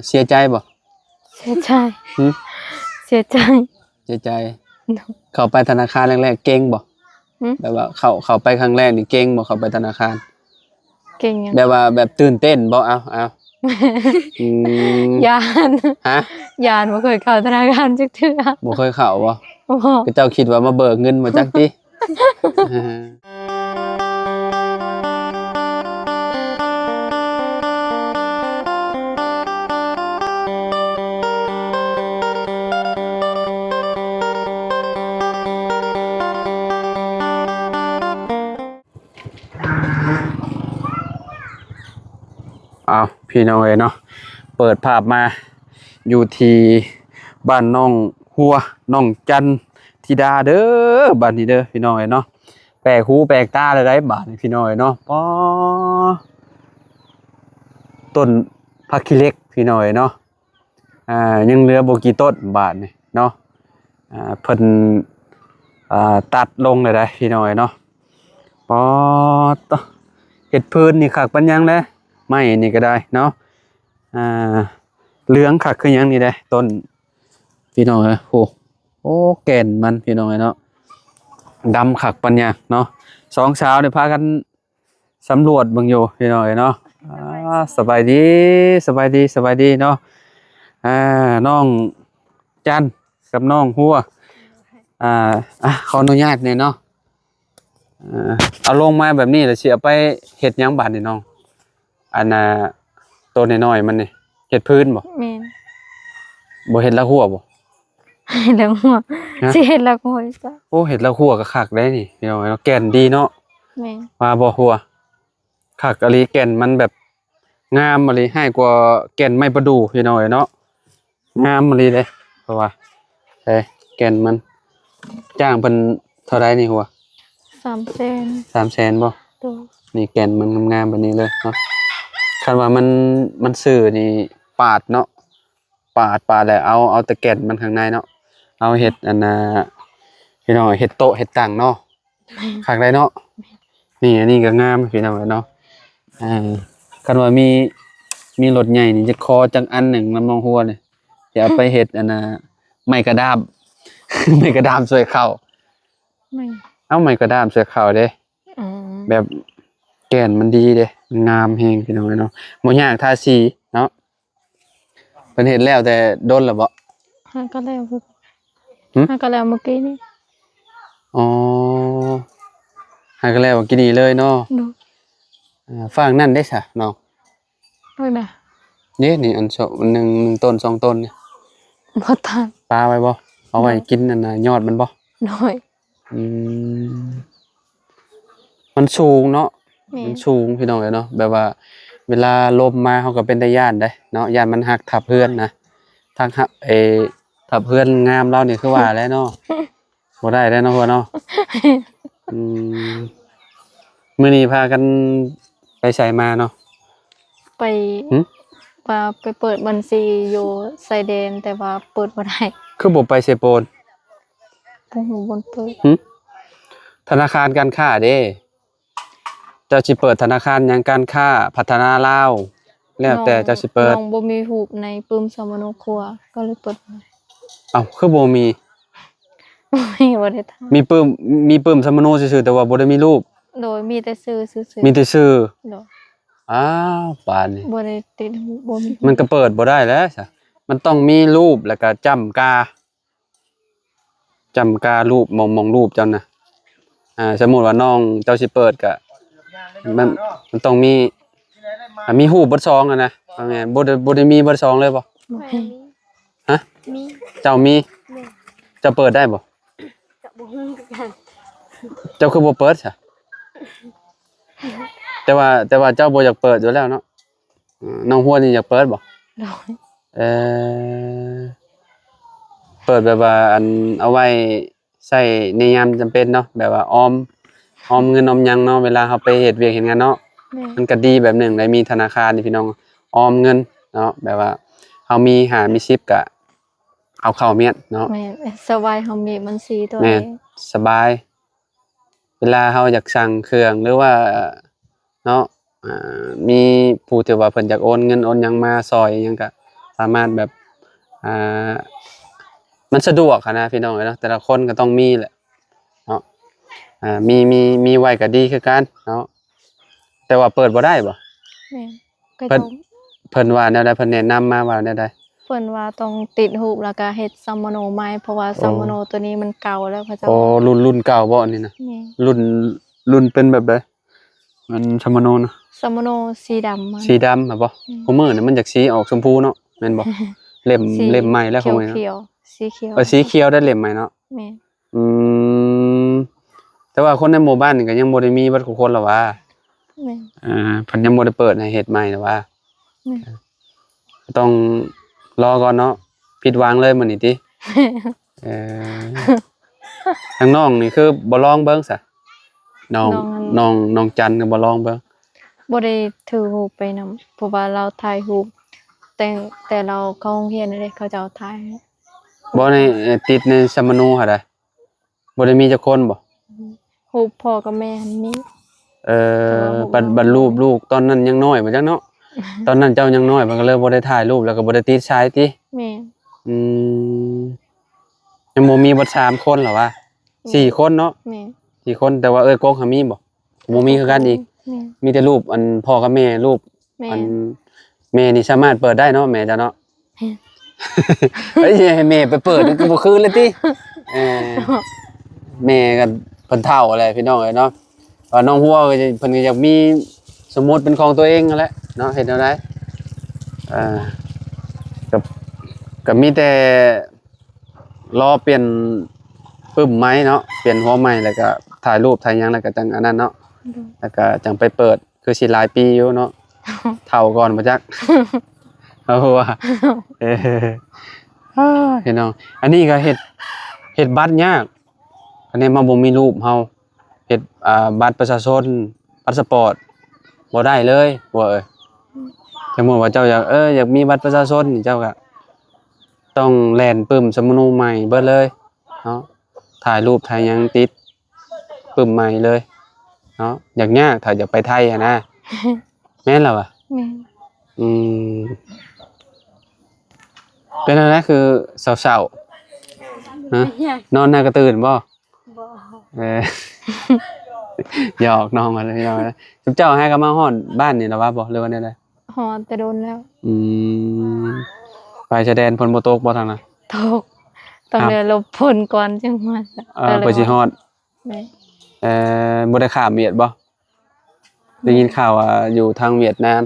เสียใจบ่เสียใจเสียใจเสียใจเข้าไปธนาคารแรกๆเก่งบ่แบบว่าเข้าไปครั้งแรกนี่เก่งบ่เข้าไปธนาคารเก่งยังแบบว่าแบบตื่นเต้นบ่เอายานฮะยานบ่เคยเข้าธนาคารจักเทื่อบ่เคยเข้าบ่บ่ก็เจ้าคิดว่ามาเบิกเงินมาจักติเอาพี่น้องเอ้ยเนาะเปิดภาพมาอยู่ที่บ้านน้องหัวน้องจันธิดาเด้อบ้านนี้เด้อพี่น้องเอ้ยเนาะแปลกหูแปลกตาเลยได้บ้านนี้พี่น้องเอ้ยเนาะป้อต้นผักขี้เหล็กพี่น้องเอ้ยเนาะยังเหลือบ่กี่ต้นบ้านนี่เนาะเพิ่นตัดลงเลยได้พี่น้องเอ้ยเนาะป้อเฮ็ดพื้นนี่คักปานยังแลไม้นี่ก็ได้เนาะเหลืองคักคือหยังนี่ได้ต้นพี่น้องเอ้ยโอ้แก่นมันพี่น้องเอ้ยเนาะดำคักปานยังเนาะสองสาวนี่พากันสำรวจเบิ่งอยู่พี่น้องเอ้ยเนาะสบายดีสบายดีสบายดีเนาะน้องจันกับน้องหัวขออนุญาตเนี่ยเนาะเอาลงมาแบบนี้แล้วสิเอาไปเฮ็ดหยังบาดนี่น้องอันน่ะตัวน้อยๆมันนี่เฮ็ดพื้นบ่แม่นบ่เฮ็ดละหัวบ่เฮ็ดแล้วหัวสิเฮ็ดแล้วหัวจ้ะโอ้เฮ็ดละหัวก็คักได้นี่พี่น้องเนาะแก่นดีเนาะแม่นว่าบ่หัวคักอะลีแก่นมันแบบงามอะลีให้กว่าแก่นไม้ประดู่พี่น้องเนาะงามอะลีเด้เพราะว่าแก่นมันจ้างเพิ่นเท่าใดนี่หัว300,000บ่ตัวนี่แก่นมันงามๆแบบนี้เลยเนาะคันว่ามันซื่อนี่ปาดเนาะปาดแล้วเอาแต่แก่นมันข้างในเนาะเอาเฮ็ดอันน่ะพี่น้องเฮ็ดโต๊ะเฮ็ดตั้งเนาะคักได้เนาะนี่อันนี้ก็งามพี่น้องเนาะคันว่ามีรถใหญ่นี่จะคอจังอันหนึ่งลำนองหัวนี่จะเอาไปเฮ็ดอันน่ะไม้กระดาม ไม้กระดามช่วยเข้าไม่เอาไม้กระดามช่วยเข้าเด้แบบแก่นมันดีเด้งามแฮงพี่น้องเนาะบ่ยากทาสีเนาะเพิ่นเฮ็ดแล้วแต่โดนแล้วบ่ก็แล้วก็แล้วเมื่อกี้นี่อ๋อให้ก็แล้วกินดีเลยเนาะฝั่งนั้นได้ซะน้องโอ้ยน่ะนี่อัน1ต้น2ต้นนี่บ่ทันปาไว้บ่เอาไว้กินนั่นน่ะยอดมันบ่น้อยมันสูงเนาะมันสูงพี่น้องเนาะแบบว่าเวลาลมมาเขาก็เป็นตาย้านได้เนาะย้านมันหักทับเพื่อนนะทางทับเพื่อนงามเรานี่คือว่าแล้วเนาะบ่ได้แล้วเนาะหัวเนาะมื้อนี้พากันไปไสมาเนาะไปไปเปิดบัญชีอยู่ไซเดนแต่ว่าเปิดบ่ได้คือบ่ไปเซโปนบ่ฮู้บ่เปิดธนาคารการค้าเด้เจ้าสิเปิดธนาคารหยังการค้าพัฒนาลาวแล้วแต่เจ้าสิเปิดน้องบ่มีรูปในปึ้มสมโนครัวก็เลยเปิดบ่ได้อ้าวคือบ่มีบ่ได้ทำมีปึ้มสมโนซื่อๆแต่ว่าบ่ได้มีรูปโดยมีแต่ชื่อซื่อมีแต่ชื่อโดยอ้าวปานนี้บ่ได้ติดบ่มีมันก็เปิดบ่ได้แล้วซะมันต้องมีรูปแล้วก็จำการูปมองรูปเจ้าน่ะสมมุติว่าน้องเจ้าสิเปิดก็มันต้องมีรูปเบิด2อ่ะนะว่าไงบ่ได้มีเบิด2เลยบ่ฮะมีเจ้ามีเจ้าเปิดได้บ่ก็บ่ฮู้กันเจ้าคือบ่เปิดซะแต่ว่าเจ้าบ่อยากเปิดอยู่แล้วเนาะน้องหัวนี่อยากเปิดบ่เปิดแบบว่าอันเอาไว้ใช้ในยามจำเป็นเนาะแบบว่าออมเงินออมหยังเนาะเวลาเฮาไปเฮ็ดเวียกเฮ็ดงานเนาะมันก็ดีแบบหนึงได้มีธนาคารนี่พี่น้องออมเงินเนาะแบบว่าเฮามีมี10ก็เอาเข้าเมียนเนาะแม่สบายเฮามีบัญชีตัวเองสบายเวลาเฮาอยากสั่งเครื่องหรือว่าเนาะมีผู้ที่ว่าเพิ่นอยากโอนเงินโอนหยังมาซอยหยังก็ สามารถแบบอ่ามันสะดวกอะนะพี่น้องเอ้ยเนาะแต่ละคนก็ต้องมีแหละเนาะมีไว้ก็ดีคือกันเนาะแต่ว่าเปิดบ่ได้บ่ แม่นก็ เพิ่น ต้อง เพิ่นว่าแนวใดเพิ่นแนะนำมาว่าแนวใด เพิ่นว่าต้องติดรูปแล้วก็เฮ็ดซัมโมโนใหม่เพราะว่า โอ้ ซัมโมโนตัวนี้มันเก่าแล้วเขาเจ้า โอ้รุ่นเก่าบ่อันนี้นะ นี่ รุ่นเป็นแบบใดมันชมโนนะ ซัมโมโนสีดำมัน สีดำอะบ่ผู้มื้อนี่มันจากสีออกชมพูเนาะแม่นบ่ เล่ม สี เล่มใหม่แล้วข เขี อง ยว มันเนาะ เขียวสีเขียว สีเขียวได้เล่มใหม่เนาะ แม่น อืมแต่ว่าคนในหมู่บ้านนี่ก็ยังบ่ได้มีเบิดทุกคนหรอกว่า แม่น เพิ่นยังบ่ได้เปิดให้เฮ็ดใหม่หรอกว่า แม่น ต้องรอก่อนเนาะผิดหวังเลยมื้อนี้ติเออ ทางน้องนี่คือบ่ลองเบิ่งซะน้องจันก็บ่ลองเบิ่ง บ่ได้ถือรูปไปนำเพราะว่าเราถ่ายรูปแต่เราเข้าโรงเรียนนั่นเด้เขาจะเอาถ่ายให้ บ่ในติดในสมโนหาได้บ่ได้มีจักคนบ่ รูปพ่อกับแม่หันมี บัดรูปลูกตอนนั้นยังน้อยบ่จักเนาะ ตอนนั้นเจ้ายังน้อยมันก็เลยบ่ได้ถ่ายรูปแล้วก็บ่ได้ติดชายติ แม่น อืมยังบ่มีเบ่3คนเหรอวะ4คนเนาะ แม่น 4คนแต่ว่าเอ้ยกกหามีบ่บ่มีคือกันอีก แม่น มีแต่รูปอันพ่อกับแม่รูป แม่ อัน น แม่นี่สามารถเปิดได้เนาะแม่จ้ะเนาะ แม่น เฮ้ยให้แม่ไปเปิดมันก็บ่คืนเลยติเออแม่ก็เพิ่นเฒ่าอะไรพี่น้องเอ้ยเนาะว่าน้องฮัวก็จะเพิ่นก็อยากมีสมมุติเป็นของตัวเองนั่นแหละเนาะเฮ็ดแนวใดอ่ากับมีแต่รอเปลี่ยนปึ้มไม้เนาะเปลี่ยนหัวไม้แล้วก็ถ่ายรูปถ่ายหยังแล้วก็จังอันนั้นเนาะแล้วก็จังไปเปิดคือสิหลายปีอยู่เนาะเฒ่าก่อนบ่จัก เอาว่าเออพี่น้องอันนี้ก็เฮ็ดบัตรยากอันนี้มาบ่มีรูปเฮาเฮ็ดบัตรประชาชนพาสปอร์ตบ่ได้เลยบ่เอ้ยสมมุติว่าเจ้าอยากมีบัตรประชาชนนี่เจ้าก็ต้องแล่นปึ้มสมุนใหม่เบิดเลยเนาะถ่ายรูปถ่ายหยังติดปึ้มใหม่เลยเนาะยากถ้าอยากไปไทยอะนะ แม่นแล้ววะ แม่น อืมเป็นอะไรคือเศร้าๆฮะนอนหน้ากระตื่นบ่ บ่ เออ หยอกน้องมาเลยหยอกนะจุ๊บเจ้าให้กันมาฮอดบ้านนี่ล่ะว่าบ่หรือว่าแนวใด ฮอดแต่โดนแล้ว อืมไปชายแดนพลบ่ตกบ่ทางนั้น ตกต้อง ครับ ได้หลบฝนก่อนจังมา เพิ่นสิฮอด แม่น บ่ได้ข้ามเวียดบ่ได้ยินข่าวว่าอยู่ทางเวียดนาม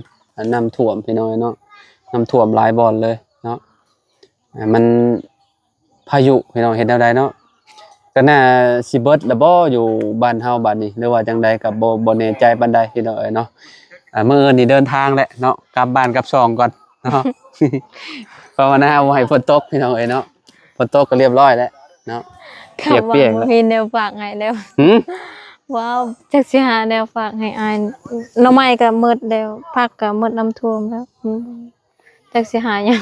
น้ำท่วมพี่น้อยเนาะน้ำท่วมหลายบ่อนเลยเนาะมันพายุพี่น้องเฮ็ดแนวใดเนาะก็น่าสิเบิดแล้วบ่อยู่บ้านเฮาบัดนี้หรือว่าจังใดก็บ่แน่ใจปานใดพี่น้องเอ้ยเนาะมื้ออื่นนี่เดินทางแล้วเนาะกลับบ้านกลับช่องก่อนเนาะ ภาวนาบ่ให้ฝนตกพี่น้องเอ้ยเนาะฝนตกก็เรียบร้อยแล้วเนาะ เปียกๆแล้ว มีแนวฝากให้แล้ว หือ ว้าวจักสิหาแนวฝากให้อายหน่อไม้ก็หมดแล้วผักก็หมดน้ำท่วมแล้วจักสิหาหยัง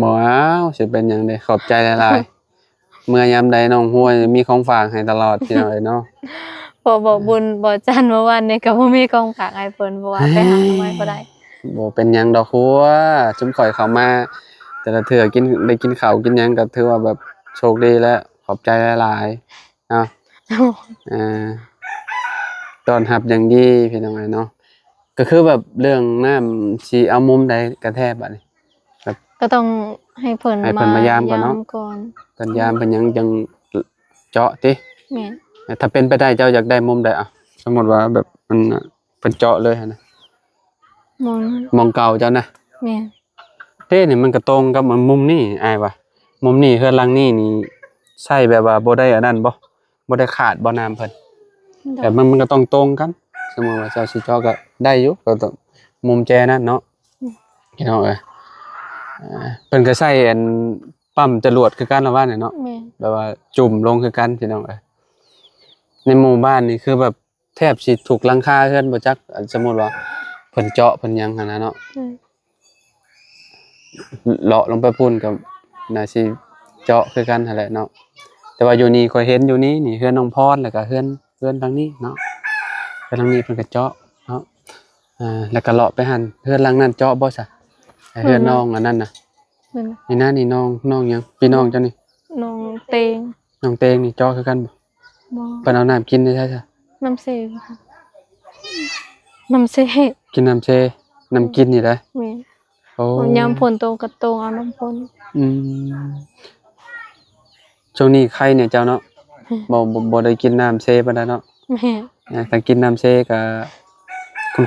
บ่เอาสิเป็นหยังเด้ขอบใจหลายๆ เมื่อยามใดน้องฮัวมีของฝากให้ตลอดพี่น้องเอ้ยเนาะ พอบอกบุญบอกจันทร์เมื่อวานนี้ก็บ่มีของฝากให้เพิ่นเพราะว่าไปหาหน่อไม้บ่ได้ บ่เป็นหยังดอกฮัวจุมข่อยเข้ามา แต่ละเทื่อได้กินข้าวกินหยังก็ถือว่าแบบโชคดีแล้วขอบใจหลายๆเนาะอ่าต้อนรับอย่างดีพี่น้องเอ้ยเนาะก็คือแบบเรื่องน้ำสิเอามุมใดกระแทบบัดนี้ ก็ต้องให้เพิ่น ให้เพิ่นมายามก่อนเนาะ ก่อน สัญญาณเพิ่นยังจังเจาะติ แม่น ถ้าเป็นไปได้เจ้าอยากได้มุมใดอ่ะสมมุติว่าแบบมันเพิ่นเจาะเลยหั่นนะ มอง มองเก่าเจ้านะ แม่น เด้นี่มันก็ตรงกับมุมนี้อ้ายว่ามุมนี้เฮือนหลังนี้นี่ใช่แบบว่าบ่ได้อันนั้นบ่ได้ขาดบ่น้ำเพิ่นแต่มันก็ต้องตรงกันสมมุติว่าเจ้าสิเจาะก็ได้อยู่ก็ต้องมุมแจนั้นเนาะพี่น้องเอ้ยเพิ่นก็ใช้อันปั๊มจรวดคือกันละว่าเนี่ยเนาะ แม่น แบบว่าจุ่มลงคือกันพี่น้องเอ้ยในหมู่บ้านนี่คือแบบแทบสิถูกหลังคาเฮือนบ่จักอันสมมุติว่าเพิ่นเจาะเพิ่นหยังหั่นน่ะเนาะ เลาะลงไปพุ่นกับน่าสิเจาะคือกันหั่นแหละเนาะแต่ว่าอยู่นี่ข้อยเห็นอยู่นี่นี่เฮือนน้องพรแล้วก็เฮือนทางนี้เนาะเฮือนทางนี้เพิ่นก็เจาะเนาะแล้วก็เลาะไปหั่นเฮือนหลังนั้นเจาะบ่ซะไอ้เฮือนน้องอันนั้นน่ะ นั่น นี่นะนี่น้องหยังพี่น้องเจ้านี่ น้องเตง น้องเตงนี่จอคือกันบ่ บ่ เพิ่นเอาน้ำกินได้ใช่จ้ะ น้ำเสกน้ำเสก กินน้ำเซน้ำกินนี่ได้ แม่ โอ้ ยามฝนตกก็ตกเอาน้ำฝน อืมช่วงนี้ไข้เนี่ยเจ้าเนาะบ่ได้กินน้ำเซปานใดเนาะ แม่ ถ้ากินน้ำเซก็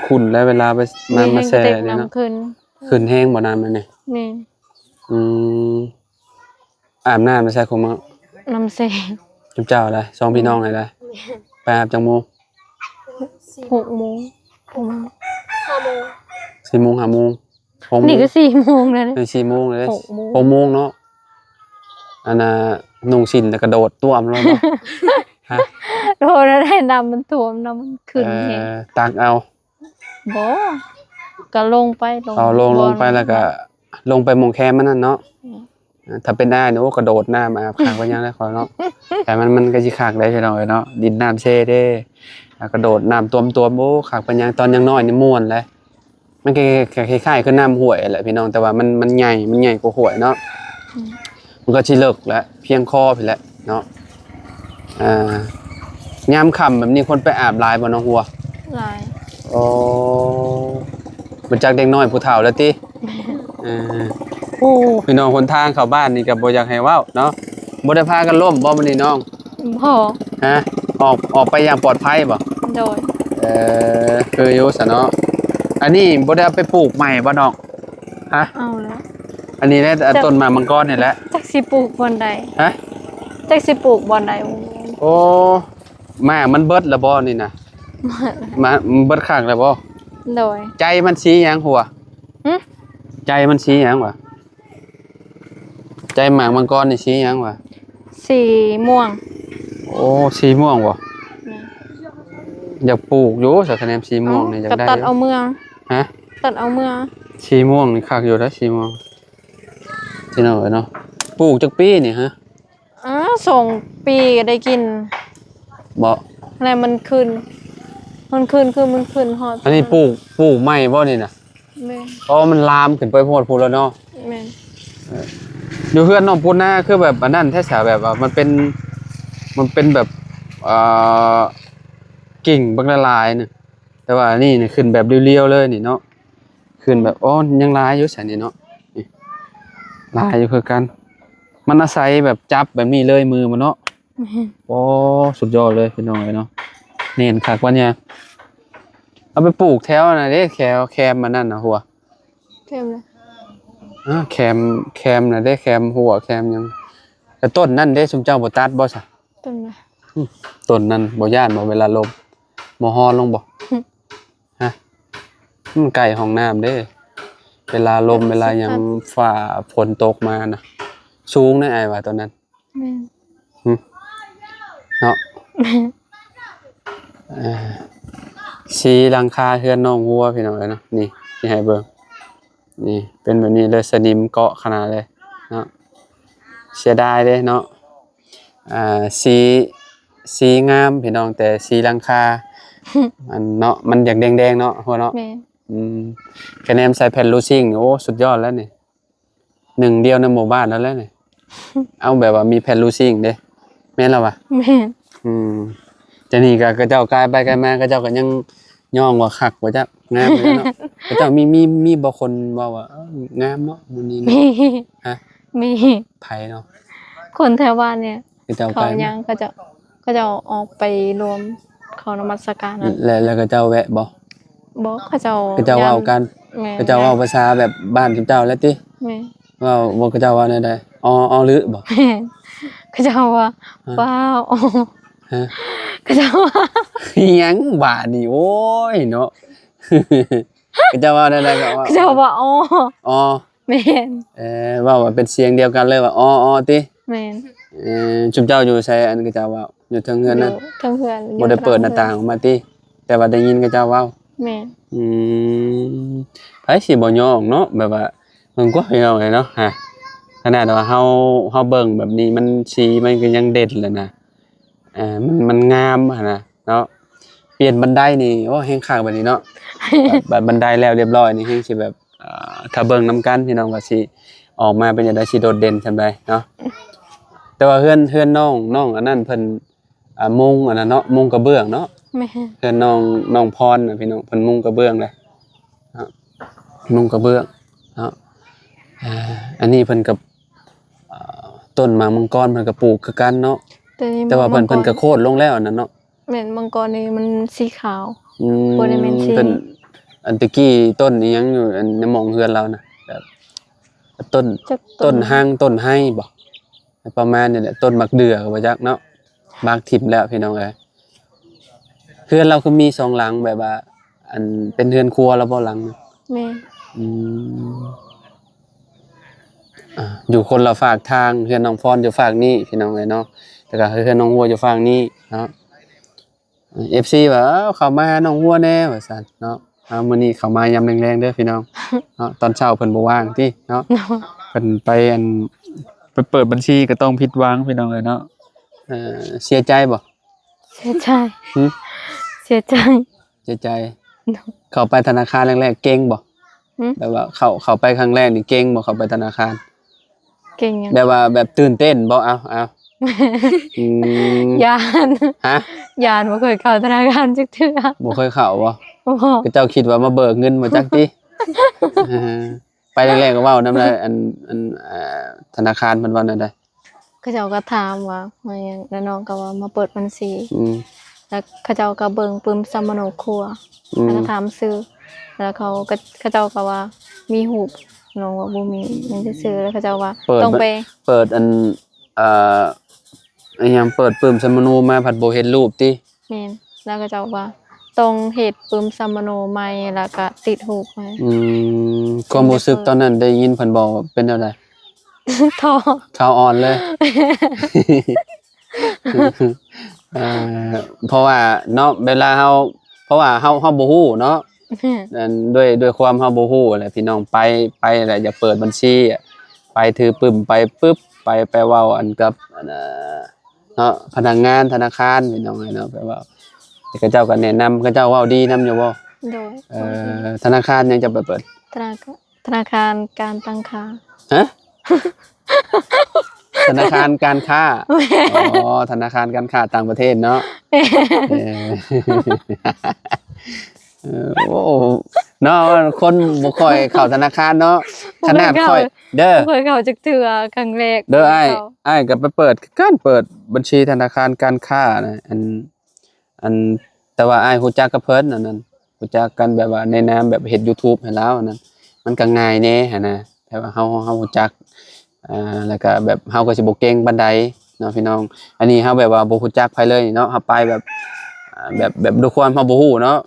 คุ้นๆแล้วเวลาไปมาแช่ ให้กระติก เนี่ยเนาะ น้ำขึ้น ขึ้นแห้งบ่น้ำนั่นนี่ แม่ อืมอาบน้ำไม่ใช่คงมั้ง น้ำเสก จุ๊บเจ้าอะไรสองพี่น้องอะไรไปอาบจังโมง 6 โมงประมาณ 4 โมง5 โมง6 โม นี่ ง ก็4 โมงแล้วนะ 4 โมงเลย 6 โมง 6 โมงเนาะอันน่ะนุ่งสินแล้วกระโดดต้วมแล้วเนาะฮะ โดนได้น้ำมันท่วมน้ำมันขึ้นแฮง ตักเอา บ่ก็ลงไป เอาลงไปแล้วก็ลงไปหมองแคมมันนั่นเนาะถ้าเป็นได้เนี่ยโอ้กระโดดน้ำอาบขางไปยังได้ขอเนาะแต่มันก็สิขากได้ใช่เนาะเนาะดินน้ำเช่เด้กระโดดน้ำตัวโอ้ขากไปยังตอนยังน้อยนี่ม่วนเลยมันคล้ายๆคือน้ำห้วยแหละพี่น้องแต่ว่ามันใหญ่กว่าห้วยเนาะมันก็สิเลิกแล้วเพียงคอพี่แหละเนาะยามค่ำแบบนี้คนไปอาบหลายบ่น้องหัว หลาย โอ้มันจากเด็กน้อยผู้เฒ่าแล้วติโอ้พี่น้องคนทางเข้าบ้านนี่ก็บ่อยากให้เว้าเนาะบ่ได้พากันล้มบ่มื้อนี้น้อง บ่ ฮะออกไปอย่างปลอดภัยบ่ โดย คืออยู่ซะเนาะอันนี้บ่ได้เอาไปปลูกใหม่บ่น้องฮะ เอาแล้ว อันนี้แหละต้นหมากมังกรนี่แหละ จักสิปลูกบ่อนใด ฮะ จักสิปลูกบ่อนใด โอ้หมากมันเบิดแล้วบ่นี่น่ะมันเบิดข้างแล้วบ่ โดย ใจมันสีหยังหัว หึ ใจมันสีหยังวะใจหมากมังกรนี่สีหยังวะ สีม่วง โอ้สีม่วงบ่อยากปลูกอยู่สักคะแนนสีม่วงนี่อยาก ก็ ได้ ตัดเอาเมือง ฮะ ตัดเอาเมือง สีม่วงนี่คักอยู่แล้วสีม่วงที่เนาะเนาะปลูกจักปีนี่ฮะ ส่งปีก็ได้กิน บ่ อะไรมันขึ้นคือมันขึ้นฮอด อันนี้ปลูกใหม่บ่นี่น่ะ แม่น เพราะมันลามขึ้นไปโพดพูนแล้วเนาะ แม่น อยู่เพื่อนน้องพูนหน้าคือแบบอันนั้นแท้สาแบบว่ามันเป็นแบบกิ่งบักละลายน่ะแต่ว่านี่นี่ขึ้นแบบเรียวๆเลยนี่เนาะขึ้นแบบอ๋อยังลายอยู่แสนนี่เนาะนี่ลายอยู่คือกันมันอาศัยแบบจับแบบนี้เลยมือมันเนาะ แม่น โอ้สุดยอดเลยพี่น้องเนาะเนียนคักว่าเนี่ยเอาไปปลูกแถวน่ะเด้แคมมันนั่นน่ะหัว เข้มเลย แคมน่ะเด้แคมหัวแคมยังแต่ต้นนั่นเด้ชุมเจ้าบ่ตัดบ่ซะ ต้นไม้ ต้นนั้นบ่ย่านบ่เวลาลมบ่ฮอนลงบ่ฮะมันใกล้ห้องน้ำเด้เวลาลมเวลาหยังฟ้าฝนตกมาน่ะสูงแน่อ้ายว่าตอนนั้น แม่น เนาะ แม่น สีหลังคาเฮือนน้องวัวพี่น้องเอ้ยเนาะนี่สิให้เบิ่งนี่เป็นแบบนี้เลยสนิมเกาะขนาดเลยเนาะเสียดายเด้เนาะสีงามพี่น้องแต่สีหลังคา อันเนาะมันอยากแดงๆเนาะหัวเนาะ แม่น คะแนนใส่แผ่นลูซิ่งโอ้สุดยอดแล้วนี่หนึ่งเดียวในหมู่บ้านแล้วนี่ เอาแบบว่ามีแผ่นลูซิ่งเด้แม่นแล้ววะ แม่น จะนี่ก็เจ้ากายไปกายมาก็เจ้าก็ยังย่องว่าคักว่าจักงามเลยเนาะ ก็เจ้ามีบ่คนว่างามเนาะมื้อนี้ มี ฮะ มี ไผเนาะ คนแถวบ้านเนี่ย ก็เจ้า เขา กาย ยังก็จะออกไปรวมเขานมัสการนั้น แล้วก็เจ้าแวะบ่ บอกเขาเจ้า ก็เจ้าเว้ากัน แม่น ก็เจ้าเว้าภาษาแบบบ้านเจ้าแล้วติ แม่น เว้าบ่ก็เจ้าว่าแนวใดอ๋อหรือบ่ แม่นเขาเจ้าว่าว้าว ฮะ เขาเจ้าว่า อิหยังบาดนี่โอ้ยเนาะ ก็เจ้าว่าแนวใดก็ว่า เขาเจ้าว่าอ๋อ อ๋อ แม่น ว่าเป็นเสียงเดียวกันเลยว่าอ๋อติ แม่น ชุมเจ้าอยู่ไสอันก็เจ้าเว้าอยู่เทิงเฮือนนั่น อยู่ทั้งเพื่อน บ่ได้เปิดหน้าต่างออกมาติแต่ว่าได้ยินก็เจ้าเว้า แม่น อืมไผสิบ่ย่องเนาะแบบว่าเบิ่งกว่าพี่น้องเลยเนาะฮะขนาดว่าเฮาเบิ่งแบบนี้มันสีมันก็ยังเด็ดเลยนะมันงามหั่นน่ะเนาะเปลี่ยนบันไดนี่โอ้แฮงคักบัดนี้เนาะ บัดบันไดแล้วเรียบร้อยนี่แฮงสิแบบถ้าเบิ่งนํกันพี่น้องว่าสิ ออกมาเป็นจังได๋สิโดดเด่นจังไดเนาะแต่ว่าเฮือนน้องอันนั้นเพิ่นมุงอันนั้นเนาะมุงกระเบื้องเนาะ แม่ เฮือนน้องพรน่ะพี่น้องเพิ่นมุงกระเบื้องเลยเนาะมุงกระเบื้องเนาะอันนี้เพิ่นกับต้นหมากมังกรเพิ่นก็ปลูกคือกันเนาะแต่ว่าเพิ่นก็โค่นลงแล้วอันนั้นเนาะแม่นมังกรนี่มันสีขาว อืม บ่ได้แม่นสี เพิ่นอันตะกี้ต้นอีหยังอยู่อันในหม่องเฮือนเราน่ะแบบต้น จัก ต้นห้างต้นไห้บ่ประมาณนี้แหละต้นมักเดือก็บ่จักเนาะบางถิ่มแล้วพี่น้องเอ้ยเฮือนเราคือมีสองหลังแบบว่า อันเป็นเฮือนครัวแล้วบ่หลังน่ะ แม่น อืมอยู่คนละฝากทางเฮือนน้องพรอยู่ฝากนี้พี่น้องเอ้ยเนาะแต่ก็เฮือนน้องวัวอยู่ฝากนี้เนาะFC ว่าเข้ามาหาน้องวัวแน่ว่าซั่นเนาะมื้อนี้เข้ามายามแรงๆเด้อพี่น้องเนาะตอนเช้าเพิ่นบ่ว่างติเนาะ เพิ่นไปไปเปิดบัญชีก็ต้องผิดหวังพี่น้องเอ้ยเนาะเสียใจบ่ เสียใจ หึ เสียใจ เสียใจ เข้าไปธนาคารแรกๆเก่งบ่ หึ แบบว่าเข้าไปครั้งแรกนี่เก่งบ่เข้าไปธนาคาร เก่งหยัง แบบว่าแบบตื่นเต้นบ่เอาอืม ยาน ฮะ ยานบ่เคยเข้าธนาคารจักเทื่อ บ่เคยเข้าบ่ บ่ คือเจ้าคิดว่ามาเบิกเงินมาจักติ เออไปแรกๆก็เว้านำได้อันธนาคารเพิ่นว่าแนวใด เขาเจ้าก็ถามว่ามาหยังแล้วน้องก็ว่ามาเปิดบัญชี อืม แล้วเขาเจ้าก็เบิ่งปึ้มซัมมโนครัว อืม แล้วก็ถามซื้อแล้วเขาเจ้าก็ว่ามีหูปน้องว่าบ่มีมันซื่อๆแล้วเขาเจ้าว่าต้องไป เปิดอันอันหยังเปิดปึ้มสมโนมาผัดบ่เห็นรูปติ แม่นแล้วก็เจ้าว่าต้องเฮ็ดปึ้มซัมมโนใหม่แล้วก็ติดหูปไว้ ความรู้สึกตอนนั้นได้ยินเพิ่นบอกว่าเป็นแนวใด ท้อ ข่าวอ่อนเลย เอ่เพราะว่าเนาะเวลาเพราะว่าเฮาบ่ฮู้เนาะอันด้วยความเฮาบ่ฮู้แหละพี่น้องไปแหละอยากเปิดบัญชีอะไปถือปึ้มไปปึ๊บไปเว้าอันกับอันเนาะพนักงานธนาคารพี่น้องเนาะไปเว้าแต่เขาเจ้าก็แนะนำเขาเจ้าเว้าดีนำอยู่บ่ โดย ธนาคารยังจะไปเปิด ธนาคารการตั้งค่า ฮะ ธนาคารการค้า อ๋อ ธนาคารการค้าต่างประเทศเนาะเออ โอ้เนาะคนบ่ค่อยเข้าธนาคารเนาะขนาดค่อยเด้อ เคยเข้าจักเทื่อครั้งแรก เด้ออ้ายก็ไปเปิดการเปิดบัญชีธนาคารการค้านะอันแต่ว่าอ้ายฮู้จักกับเพิ่นอันนั้นฮู้จักกันแบบว่าในนามแบบเฮ็ด YouTube ให้แล้วอันนั้นมันก็ง่ายแน่หันนะแต่ว่าเฮาฮู้จักแล้วก็แบบเฮาก็สิบ่เก่งปานใดเนาะพี่น้องอันนี้เฮาแบบว่าบ่ฮู้จักไผเลยเนาะเฮาไปแบบแบบด้วยความเฮาบ่ฮู้เนาะ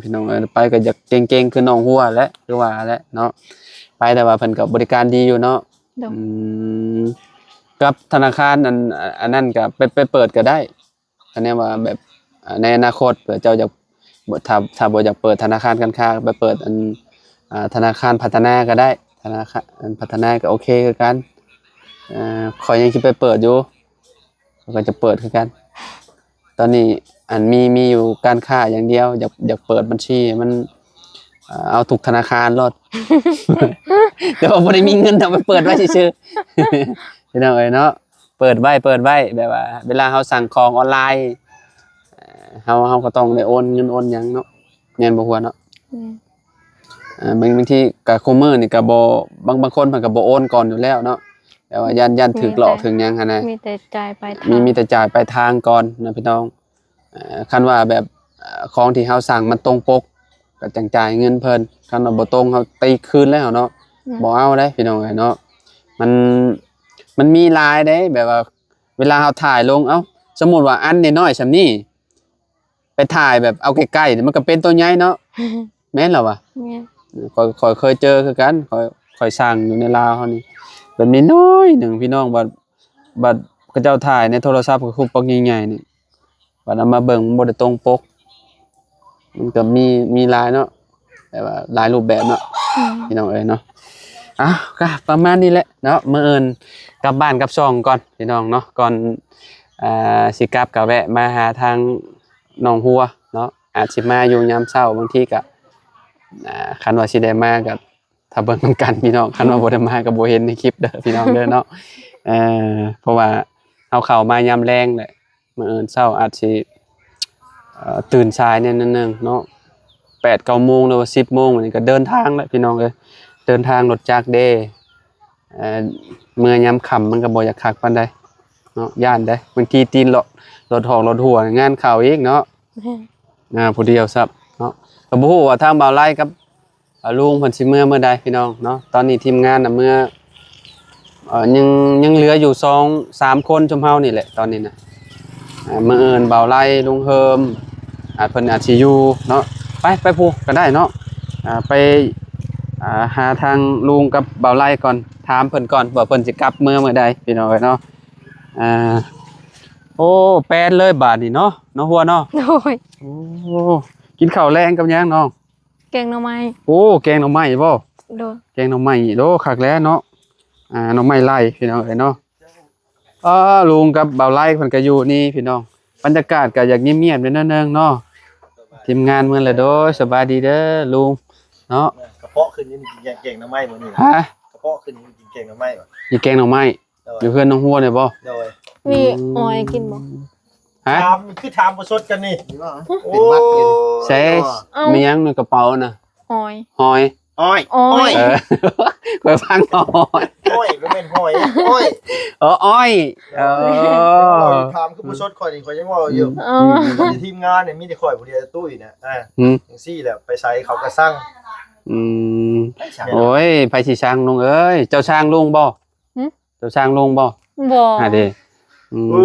พี่น้องไปก็อยากเก่งๆคือน้องหัวแหละคือว่าแหละเนาะไปแต่ว่าเพิ่นก็บริการดีอยู่เนาะ โดย กับธนาคารอันนั้นก็ไปเปิดก็ได้อันนี้ว่าแบบในอนาคตเผื่อเจ้าอยากถ้าบ่อยากเปิดธนาคารการค้าไปเปิดธนาคารพัฒนาก็ได้ธนาคารพัฒนาก็โอเคคือกันขอยยังคิดไปเปิดอยู่ก็จะเปิดคือกัน ตอนนี้อันมีอยู่การค้าอย่างเดียวอยากเปิดบัญชีมันเอาทุกธนาคารรอด แต่ว่าบ่ได้มีเงินเอาไปเปิดไว้ซื่อๆ พี่น้องเอ้ยเนาะเปิดไว้แบบว่าเวลาเฮาสั่งของออนไลน์เฮาก็ต้องได้โอนเงินโอนหยังเนาะแม่นบ่ควรเนาะบางทีก็คุมื้อนี่ก็บ่บางคนเพิ่นก็บ่โอนก่อนอยู่แล้วเนาะแต่ว่ายันถูกหลอกถึงหยังหั่นน่ะ มีแต่จ่ายปลายทาง มีแต่จ่ายปลายทางก่อนนะพี่น้องคันว่าแบบของที่เฮาสั่งมันตรงปกก็จังจ่ายเงินเพิ่นคันว่าบ่ตรงเฮาตีคืนแล้วเนาะบ่เอาเด้พี่น้องเอ้ยเนาะมันมีหลายเด้แบบว่าเวลาเฮาถ่ายลงเอ้าสมมุติว่าอันน้อยๆซำนี้ไปถ่ายแบบเอาใกล้ๆนี่มันก็เป็นตัวใหญ่เนาะแม่นเหรอวะ แม่น ค่อยเคยเจอคือกันค่อยสั่งอยู่ในลาวเฮานี่แบบนี้น้อยหนึงพี่น้องบัดเขาเจ้าถ่ายในโทรศัพท์ก็คือปกใหญ่ๆนี่บัดเอามาเบิ่งมันบ่ได้ตรงปกมันก็มีหลายเนาะแต่ว่าหลายรูปแบบเนาะพี่น้องเอ้ยเนาะก็ประมาณนี้แหละเนาะมื้ออื่นกลับบ้านกลับช่องก่อนพี่น้องเนาะก่อนสิกลับก็แวะมาหาทางน้องหัวเนาะอาจสิมาอยู่ยามเช้าบางทีก็คันว่าสิได้มาก็ ถ้าเบิ่งนำกันพี่น้องคันว่าบ่ได้มาก็บ่เห็นในคลิปเด้อพี่น้องเด้อเนาะเพราะว่าเอาเข้ามายามแรงแหละมื้ออื่นเช้าอาจสิตื่นสายเนี่ยนิดนึงเนาะ8-9 โมงหรือว่า10 โมงนี่ก็เดินทางแล้วพี่น้องเอ้ยเดินทางรถจักรเด้เมื่อยามค่ำมันก็บ่อยากคักปานใดเนาะย่านได้บางทีตีนรถหอกรถหัวงานเข้าอีกเนาะผู้เดียวซับเนาะก็บ่ฮู้ว่าทางบ่าวไร่กับลุงเพิ่นสิเมื่อใดพี่น้องเนาะตอนนี้ทีมงานน่ะเมื่อยังเหลืออยู่2-3 คนชมเฮานี่แหละตอนนี้น่ะมื้ออื่นบ่าวไร่ลุงเฮิมเพิ่นอาจสิอยู่เนาะไปพูก็ได้เนาะไปหาทางลุงกับบ่าวไร่ก่อนถามเพิ่นก่อนว่าเพิ่นสิกลับเมื่อใดพี่น้องเนาะโอ้แปลนเลยบาดนี่เนาะหัวเนาะโดย โอ้กินข้าวแรงกับหยังน้อง แกงหน่อไม้ โอ้แกงหน่อไม้บ่ โดย แกงหน่อไม้โดคักแล้วเนาะหน่อไม้ไล่พี่น้องเนาะลุงกับบ่าวไล่เพิ่นก็อยู่นี่พี่น้องบรรยากาศก็อยากเงียบๆนิดนึงเนาะทีมงานเมืองละโดยสบายดีเด้อลุงเนาะกระเพาะขึ้นนี่กินแกงหน่อไม้มื้อนี้ ฮะ กระเพาะขึ้นนี่กินแกงหน่อไม้บ่ มีแกงหน่อไม้อยู่เพื่อนน้องหัวเนี่ยบ่ โดย มีออยกินบ่ ฮะ ถามคือถามบ่สดกันนี่โอ้ ใส่มีหยังในกระเป๋าน่ะ ออย หอย อ้อย อ้อย ไปฟังหอย อ้อยบ่แม่นห้อยอ้อย อ้อยถามคือบ่สดข่อยนี่ข่อยยังว่าอยู่ อ๋อ ในทีมงานเนี่ยมีแต่ข่อยผู้เดียวตุ้ยเนี่ยจังซี่แหละไปใช้เขาก็สั่ง โอ้ยไผสิช่างลุงเอ้ยเจ้าช่างลุงบ่เจ้าช่างลุงบ่ บ่ เด้ โอ้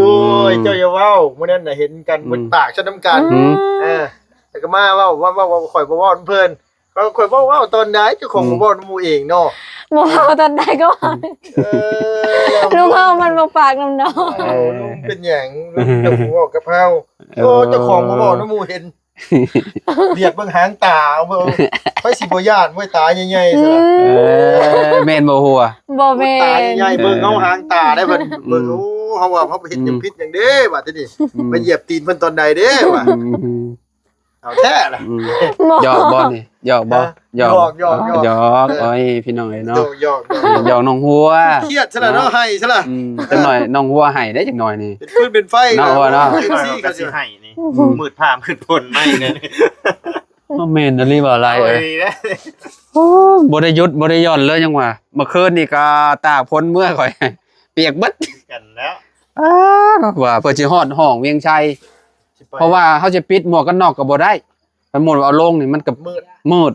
ยเจ้าอย่าเว้ามื้อนั้นน่ะเห็นกันบนปากชะน้ำกันแต่ก็มาเว้าข่อยบ่เว้าเพิ่นก็ข่อยบ่เว้าตอนใดเจ้าของบ่เว้าหมู่เองเนาะ บ่เอาตอนใดก็ว่าลุงเอามันมาฝากน้ำน้อง ลุงเป็นหยังลุงจะบ่เว้ากับเฮาโอ้เจ้าของบ่เว้าน้ำหมู่เห็นเรียกเบิ่งหางตาเอาเบิ่งไผสิบ่ย่านไว้ตาใหญ่ๆซะ แม่นบ่หัว บ่แม่ ตาน ใหญ่ๆเบิ่งเอาหางตาได้เพิ่นเบิ่งโอ้เฮาว่าเฮาเห็นหยังผิดหยังเด้บัดนี้ไปเหยียบตีนเพิ่นตอนใดเด้ว่าเอาแท้ล่ะ หยอกบ่นี่หยอกบ่หยอกโอ้ยพี่น้องเอ้ยเนาะ หยอก หยอกน้องหัว เครียดซะแล้วเนาะให้ซะล่ะ จังหน่อยน้องหัวให้ได้จังหน่อยนี่ เป็นฟืนเป็นไฟ เนาะว่าเนาะ ซี่ก็สิให้ นี่มืดผ้ามืดพลไม่เนี่ย บ่แม่นรีบ่อะไร โอ้ เอ้ ย ย นะ บ่ได้หยุดบ่ได้หย่อนเลยจังว่าเมื่อคืนนี่ก็ตากฝนเมื่อข่อยเปียกเบิด กันแล้ว ว่าเพื่อสิฮอดห้องเวียงชัยเพราะว่าเฮาจะปิดหมวกกันน็อกก็บ่ได้มันหมดเอาลงนี่มันก็ มืด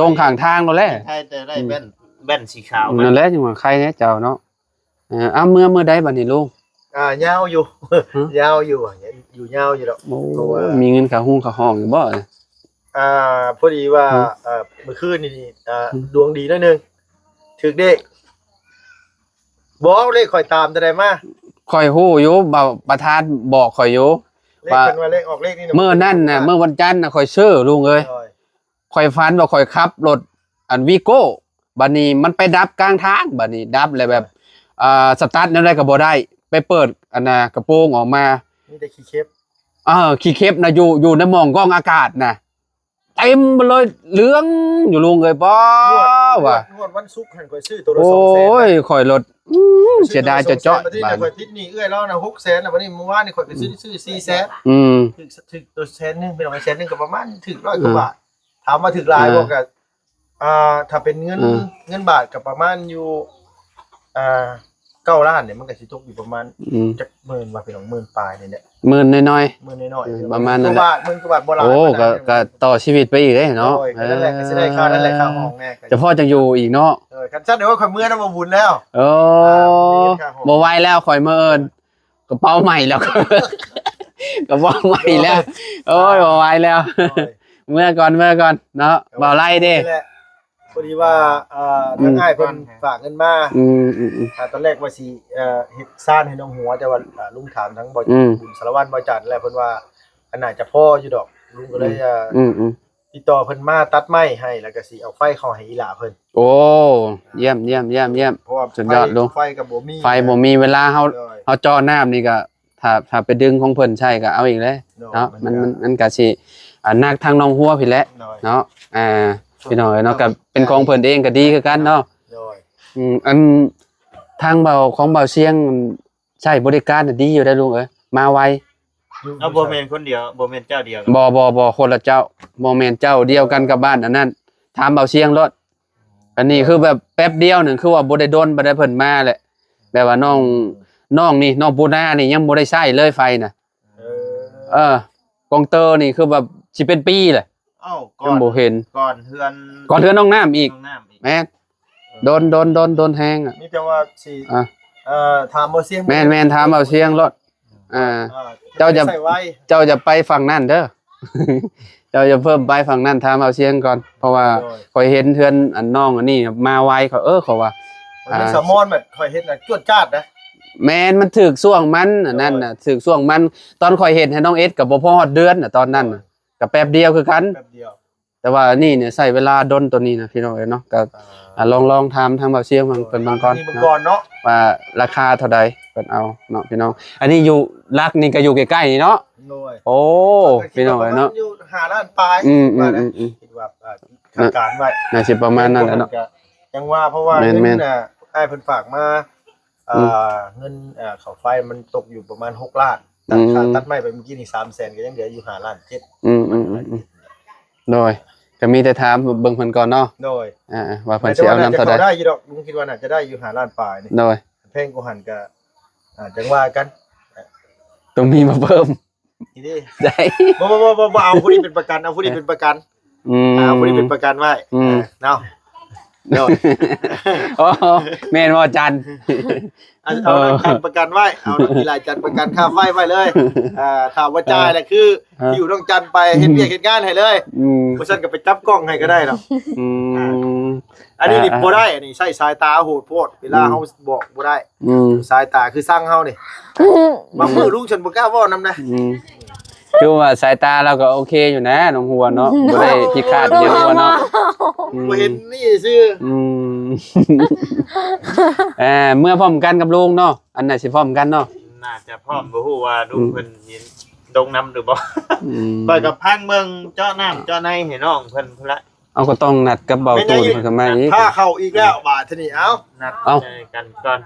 ลงข้างทางแล้วแหละ ใช่แต่ได้แว่นสีขาว นั่นแหละจังว่าใครแน่เจ้าเนาะเมื่อใดบัดนี้ลุง ยาวอยู่ยาวอยู่อยู่ยาวอยู่ดอก มีเงินค่าหุ้งค่าห้องอยู่บ่ พอดีว่าเมื่อคืนนี่ดวงดีหน่อยนึงถึกเด็กบอกเลขข่อยตามแต่ได้มา ข่อยฮู้อยู่บ่ประธานบอกข่อยอยู่ เลขเป็นว่าเลขออกเลขนี่ เมื่อนั่นน่ะเมื่อวันจันทร์น่ะข่อยซื้อลุงเอ้ยข่อยฝันว่าข่อยขับรถอันวีโก้บัดนี้มันไปดับกลางทางบัดนี้ดับเลยแบบสตาร์ทนั่นได้ก็บ่ได้ไปเปิดอันน่ะกระโปรงออกมา มีแต่ขี้เข็บ ขี้เข็บน่ะอยู่ในหม่องกรองอากาศน่ะเต็มไปเลยเหลืองอยู่ลุงเอ้ยบ่ว่ะ งวดวันศุกร์หันข่อยซื้อตัวละ โอ้ 200,000 ยข่อยรถเสียดายจะเจาะ บัดนี้ข่อยติดหนี้เอื้อยแล้วนะ600,000น่ะบัดนี้เมื่อวานนี่ข่อยไปซื้อ400,000ถึกตัว100,000ไม่ต้องไป100,000ก็ประมาณถึก100กว่าบาทถามว่าถึกหลายบ่ก็ถ้าเป็นเงินบาทก็ประมาณอยู่9ล้านเนี่ยมันก็สิตกอยู่ประมาณจักหมื่นว่าเป็นของหมื่นปลายนี่แหละ หมื่นน้อย หมื่นน้อยๆ ประมาณนั้นแหละ หมื่นกว่าบาทบ่หลาย โอ้ก็ต่อชีวิตไปอีกเด้เนาะ นั่นแหละก็สิได้ค่านั่นแหละค่าห้องแน่ จะพ่อจะอยู่อีกเนาะ คันซั่นเดี๋ยวว่าข่อยเมื่อนั้นบ่บุญแล้ว โอ้บ่ไหวแล้วข่อยมาเอิ้นกระเป๋าใหม่แล้ว กระเป๋าใหม่แล้วโอ้ยบ่ไหวแล้ว เมื่อก่อนเนาะบ่ไล่เด้ พอดีว่าทางง่ายเพิ่นฝากเงินมาตอนแรกว่าสิเฮ็ดซ่านให้น้องหัวแต่ว่าลุงถามทั้งบ่บุญสารวัตรบ่จัดแล้วเพิ่นว่าอันน่าจะพออยู่ดอกลุงก็เลยติดต่อเพิ่นมาตัดไม้ให้แล้วก็สิเอาไฟเข้าให้อีหล่าเพิ่น โอ้เยี่ยมเพราะว่า สุดยอดลุง ไฟก็บ่มี ไฟบ่มีเวลาเฮาจ่อน้ำนี่ก็ถ้าไปดึงของเพิ่นใช้ก็เอาอีกเลยเนาะมันก็สินักทางน้องหัวพี่แหละเนาะ พี่น้องเอ้ยเนาะก็เป็นของเพิ่นเองก็ดีคือกันเนาะ โดย อันทางเบาของเบาเชียงใช้บริการน่ะดีอยู่ได้อลุงเอ้ยมาไว เอาบ่แม่นคนเดียวบ่แม่นเจ้าเดียว บ่คนละเจ้าบ่แม่นเจ้าเดียวกันกับบ้านอันนั้นถามเบาเชียงรถอันนี้คือแบบแป๊บเดียวหนึงคือว่าบ่ได้โดนบ่ได้เพิ่นมาแหละแบบว่าน้องนี่น้องปูนานี่ยังบ่ได้ใช้เลยไฟน่ะ กองเตอร์นี่คือแบบสิเป็นปีแหละ เอ้าก่ ยั อง น บ่เห็น ก่อนเฮือน ก่อนเทื่อน้องน้ำอีก น้องน้ำอีก แม่นโดนแฮงอ่ะ นี่แต่ว่าสิ อ่ะ ถามบ่เสียง แม่นถามเอาเสียงรถเจ้าจะ ใส่ไว้ เจ้าจะไปฝั่งนั่นเด้อ เจ้าจะเพิ่มไปฝั่งนั่นถามเอาเสียงก่อนเพราะว่าข่อยเห็นเทือนอันน้องอันนี้มาไวเขาว่า มันเป็นสมอนแบบข่อยเฮ็ดน่ะจวดจ้าดนะ แม่นมันถึกช่วงมันอันนั้นน่ะถึกช่วงมันตอนข่อยเห็นให้น้องเอสกับบ่พอฮอดเดือนน่ะตอนนั้นน่ะก็แป๊บเดียวคือกัน แบบเดียว แต่ว่านี่เนี่ยใช้เวลาดนตัวนี้นะพี่น้องเอ้ยเนาะก็ลองถามทางเบาเสียงมันเป็นบางก่อน นี่มังกรเนาะ ว่าราคาเท่าใดเพิ่นเอาเนาะพี่น้องอันนี้อยู่รักนี่ก็อยู่ใกล้ๆนี่เนาะ โดย โอ้พี่น้องเอ้ยเนาะ อยู่5ล้านปลาย ว่านะคิดว่าคาดการณ์ไว้ น่าสิประมาณนั้นแหละเนาะ ยังว่าเพราะว่า แม่น เงินน่ะไอ้เพิ่นฝากมาเงินเขาไฟมันตกอยู่ประมาณ6ล้านตัดค่าตัดไม้ไปเมื่อกี้นี่300,000ก็ยังเหลืออยู่5ล้าน7 โดยก็มีแต่ถามเบิ่งเพิ่นก่อนเนาะ โดย ว่าเพิ่นสิเอานำเท่าใด ได้อยู่ดอกลุงคิดว่าน่าจะได้อยู่5ล้านปลายนี่ โดย แพงกูหันก็จังว่ากัน ต้องมีมาเพิ่ม ทีนี้ ได้ บ่เอาผู้นี้เป็นประกันเอาผู้นี้เป็นประกันเอาผู้นี้เป็นประกันไว้เนาะโดย โอ้แม่นบ่จัน เอานักการประกันไว้เอานักกีฬาจันประกันค่าไฟไว้เลยถามว่าจ่ายแหละคืออยู่ต้องจันไปเฮ็ดเวียกเฮ็ดงานให้เลยบ่ซั่นก็ไปจับกล้องให้ก็ได้เนาะอันนี้นี่บ่ได้อันนี้ใช้สายตาโหดโพดเวลาเฮาบอกบ่ได้สายตาคือสร้างเฮานี่บางมื้อลุงฉันบ่กล้าเว้านำนะ คือว่าสายตาเราก็โอเคอยู่นะน้องหัวเนาะบ่ได้พิฆาตเยอะว่าเนาะ บ่เห็นนี่ซื่อ เมื่อพร้อมกันกับลุงเนาะอันน่ะสิพร้อมกันเนาะ น่าจะพร้อมบ่ฮู้ว่าดูเพิ่นเห็นดงน้ำหรือบ่ข่อยกับพังเบิ่งเจาะน้ำเจาะในให้น้องเพิ่นพุ่นละ เอาก็ต้องนัดกับเบาตูนเพิ่นก็มาอีก ถ้าเข้าอีกแล้วบาดทีนี้เอ้า นัดเจอกันก่อน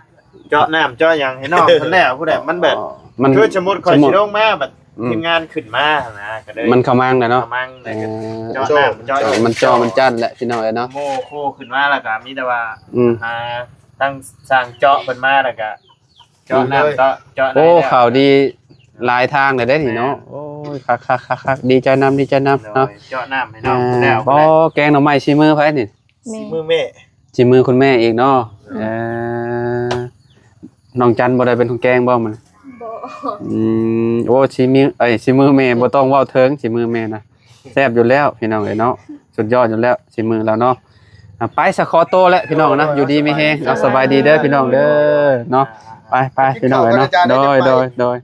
เจาะน้ำเจาะหยังให้น้องเพิ่นแล้วผู้ใดมันแบบ มัน คือสมมุติข่อยสิลงมาแบบทีมงานขึ้นมานะก็เลย มันเข้ามังน่ะเนาะ กำลังได้ก็เจาะน้ำเจาะหยัง มันจอมันจันแหละพี่น้องเอ้ยเนาะ โมโคขึ้นมาแล้วก็มีแต่ว่าหาตั้งสร้างเจาะเพิ่นมาแล้วก็เจาะน้ำเจาะใน โอ้ข่าวดีหลายทางเลยได้นี่เนาะโอ้ยคักๆๆดีใจนำเนาะ เจาะน้ำให้น้องแล้ว บ่แกงหน่อไม้ชิมือไผนี่ แม่ มือแม่ ชิมือคุณแม่อีกเนาะน้องจันบ่ได้เป็นคนแกงบ่มัน บ่ โอ้ชิมือแม่บ่ต้องเว้าเถิงชิมือแม่นะแซ่บอยู่แล้วพี่น้องเอ้ยเนาะสุดยอดอยู่แล้วชิมือแล้วเนาะไปสะขอโตแล้วพี่น้องนะอยู่ดีมีแฮงเอาสบายดีเด้อพี่น้องเด้อเนาะไปพี่น้องเอ้ยเนาะโดย